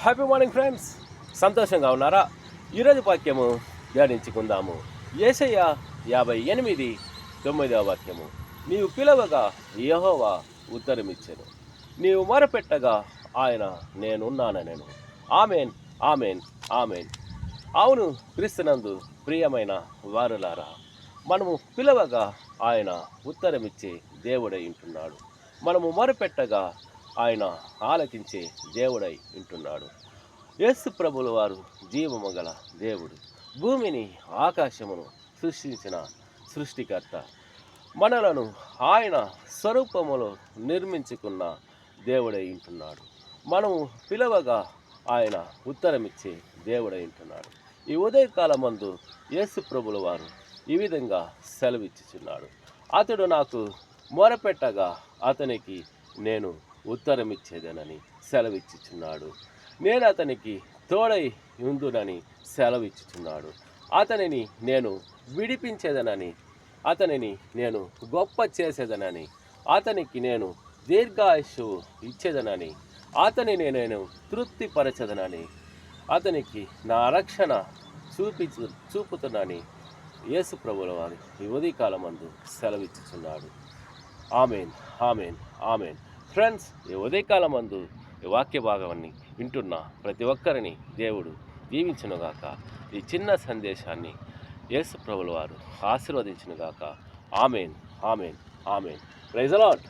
Happy morning friends, సంతోషంగా ఉన్నారా? ఈరోజు వాక్యము ధ్యానించుకుందాము. యేషయ్య 58:9 వాక్యము. నీవు పిలవగా యెహోవా ఉత్తరమిచ్చెను, నీవు మొరపెట్టగా ఆయన నేనున్నానెను. Amen, amen, amen. అవును క్రీస్తునందు ప్రియమైన వారులారా, మనము పిలవగా ఆయన ఉత్తరమిచ్చే దేవుడై ఉంటున్నాడు. మనము మొరపెట్టగా ఆయన ఆలకించే దేవుడై ఉంటున్నాడు. యేసు ప్రభుల వారు జీవము గల దేవుడు, భూమిని ఆకాశమును సృష్టించిన సృష్టికర్త. మనలను ఆయన స్వరూపములో నిర్మించుకున్న దేవుడై ఉంటున్నాడు. మనము పిలవగా ఆయన ఉత్తరమిచ్చే దేవుడై ఉంటున్నాడు. ఈ ఉదయకాలమందు యేసు ప్రభుల వారు ఈ విధంగా సెలవిచ్చుచున్నాడు. అతడు నాకు మొరపెట్టగా అతనికి నేను ఉత్తరమిచ్చేదనని సెలవిచ్చుచున్నాడు. నేను అతనికి తోడై ఉందునని సెలవిచ్చుచున్నాడు. అతనిని నేను విడిపించేదనని, అతనిని నేను గొప్ప చేసేదనని, అతనికి నేను దీర్ఘాయుష్షు ఇచ్చేదనని, అతనిని నేను తృప్తిపరచదనని, అతనికి నా రక్షణ చూపుతునని యేసు ప్రభుల వారు ఈ ఉదయకాలమందు సెలవిచ్చుచున్నాడు. Amen, amen, amen. ఫ్రెండ్స్, ఈ ఉదయకాలమందు ఈ వాక్య భాగాన్ని వింటున్న ప్రతి ఒక్కరిని దేవుడు దీవించునుగాక. ఈ చిన్న సందేశాన్ని యేసు ప్రభుల వారు ఆశీర్వదించునుగాక. Amen, amen, amen. Praise the lord.